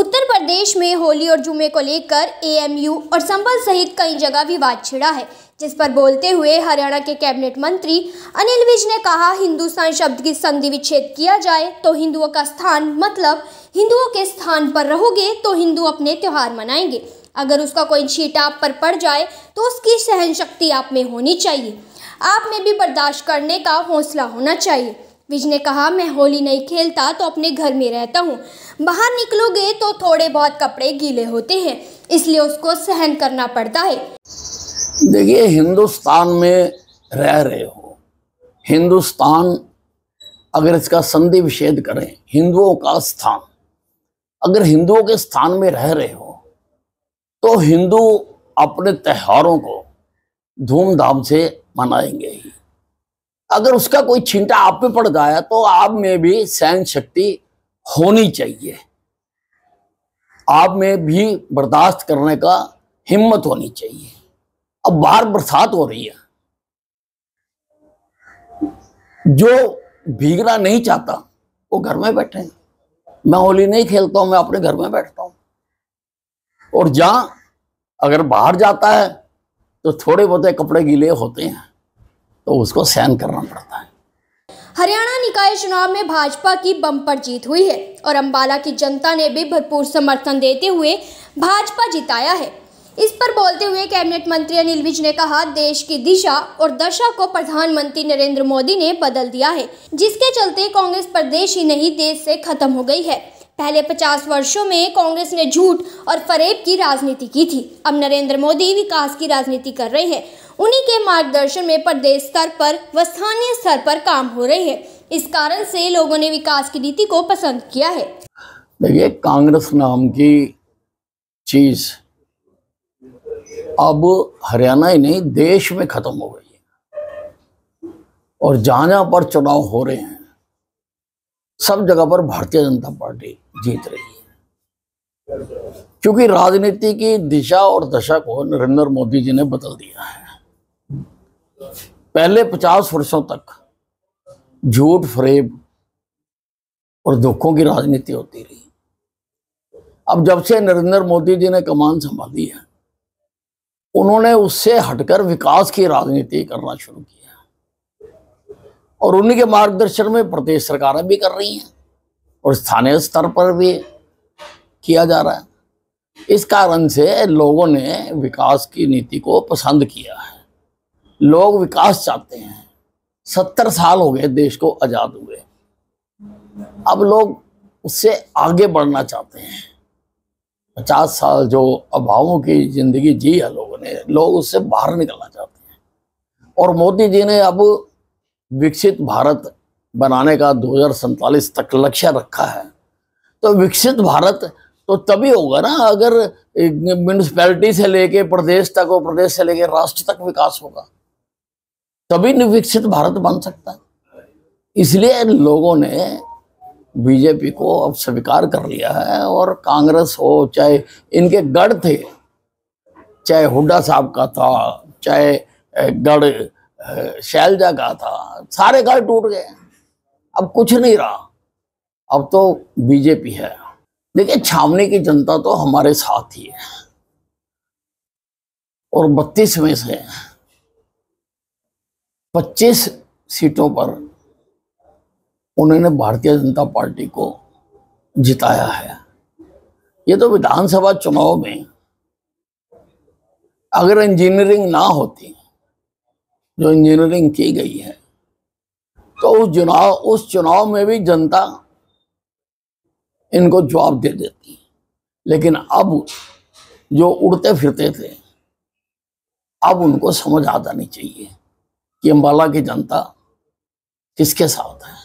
उत्तर प्रदेश में होली और जुमे को लेकर एएमयू और संभल सहित कई जगह विवाद छिड़ा है, जिस पर बोलते हुए हरियाणा के कैबिनेट मंत्री अनिल विज ने कहा, हिंदुस्तान शब्द की संधि विच्छेद किया जाए तो हिंदुओं का स्थान मतलब हिंदुओं के स्थान पर रहोगे तो हिंदू अपने त्योहार मनाएंगे। अगर उसका कोई छींटा आप पर पड़ जाए तो उसकी सहन शक्ति आप में होनी चाहिए, आप में भी बर्दाश्त करने का हौसला होना चाहिए। विज ने कहा, मैं होली नहीं खेलता तो अपने घर में रहता हूँ, बाहर निकलोगे तो थोड़े बहुत कपड़े गीले होते हैं, इसलिए उसको सहन करना पड़ता है। देखिए, हिंदुस्तान में रह रहे हो, हिंदुस्तान अगर इसका संधि विच्छेद करें, हिंदुओं का स्थान, अगर हिंदुओं के स्थान में रह रहे हो तो हिंदू अपने त्योहारों को धूमधाम से मनाएंगे ही। अगर उसका कोई छींटा आप पे पड़ जाए तो आप में भी सहन शक्ति होनी चाहिए, आप में भी बर्दाश्त करने का हिम्मत होनी चाहिए। अब बाहर बरसात हो रही है, जो भीगना नहीं चाहता वो घर में बैठे हैं। मैं होली नहीं खेलता हूं, मैं अपने घर में बैठता हूं। और जहां अगर बाहर जाता है तो थोड़े बहुत कपड़े गीले होते हैं तो उसको सहन करना पड़ता है। हरियाणा निकाय चुनाव में भाजपा की बम्पर जीत हुई है और अंबाला की जनता ने भी भरपूर समर्थन देते हुए भाजपा जिताया है। इस पर बोलते हुए कैबिनेट मंत्री अनिल विज ने कहा, देश की दिशा और दशा को प्रधानमंत्री नरेंद्र मोदी ने बदल दिया है, जिसके चलते कांग्रेस प्रदेश ही नहीं देश से खत्म हो गई है। पहले 50 वर्षों में कांग्रेस ने झूठ और फरेब की राजनीति की थी, अब नरेंद्र मोदी विकास की राजनीति कर रहे हैं। उन्हीं के मार्गदर्शन में प्रदेश स्तर पर व स्थानीय स्तर पर काम हो रहे हैं। इस कारण से लोगों ने विकास की नीति को पसंद किया है। देखिए, कांग्रेस नाम की चीज अब हरियाणा ही नहीं देश में खत्म हो गई है और जहां पर चुनाव हो रहे हैं सब जगह पर भारतीय जनता पार्टी जीत रही है, क्योंकि राजनीति की दिशा और दशा को नरेंद्र मोदी जी ने बदल दिया है। पहले 50 वर्षों तक झूठ, फरेब और धोखों की राजनीति होती रही। अब जब से नरेंद्र मोदी जी ने कमान संभाली है, उन्होंने उससे हटकर विकास की राजनीति करना शुरू किया और उन्हीं के मार्गदर्शन में प्रदेश सरकारें भी कर रही हैं और स्थानीय स्तर पर भी किया जा रहा है। इस कारण से लोगों ने विकास की नीति को पसंद किया है। लोग विकास चाहते हैं। 70 साल हो गए देश को आजाद हुए, अब लोग उससे आगे बढ़ना चाहते हैं। 50 साल जो अभावों की जिंदगी जी है लोगों ने, लोग उससे बाहर निकलना चाहते हैं। और मोदी जी ने अब विकसित भारत बनाने का 2047 तक लक्ष्य रखा है। तो विकसित भारत तो तभी होगा ना अगर म्यूनिसिपैलिटी से लेके प्रदेश तक और प्रदेश से लेके राष्ट्र तक विकास होगा, तभी विकसित भारत बन सकता है। इसलिए लोगों ने बीजेपी को अब स्वीकार कर लिया है और कांग्रेस हो, चाहे इनके गढ़ थे, चाहे हुड्डा साहब का था, चाहे गढ़ शैलजा का था, सारे गढ़ टूट गए। अब कुछ नहीं रहा, अब तो बीजेपी है। देखिए, छावनी की जनता तो हमारे साथ ही है और 32 में से 25 सीटों पर उन्होंने भारतीय जनता पार्टी को जिताया है। ये तो विधानसभा चुनाव में अगर इंजीनियरिंग ना होती, जो इंजीनियरिंग की गई है, तो उस चुनाव में भी जनता इनको जवाब दे देती। लेकिन अब जो उड़ते फिरते थे, अब उनको समझ आ जानी चाहिए कि अंबाला की जनता किसके साथ है।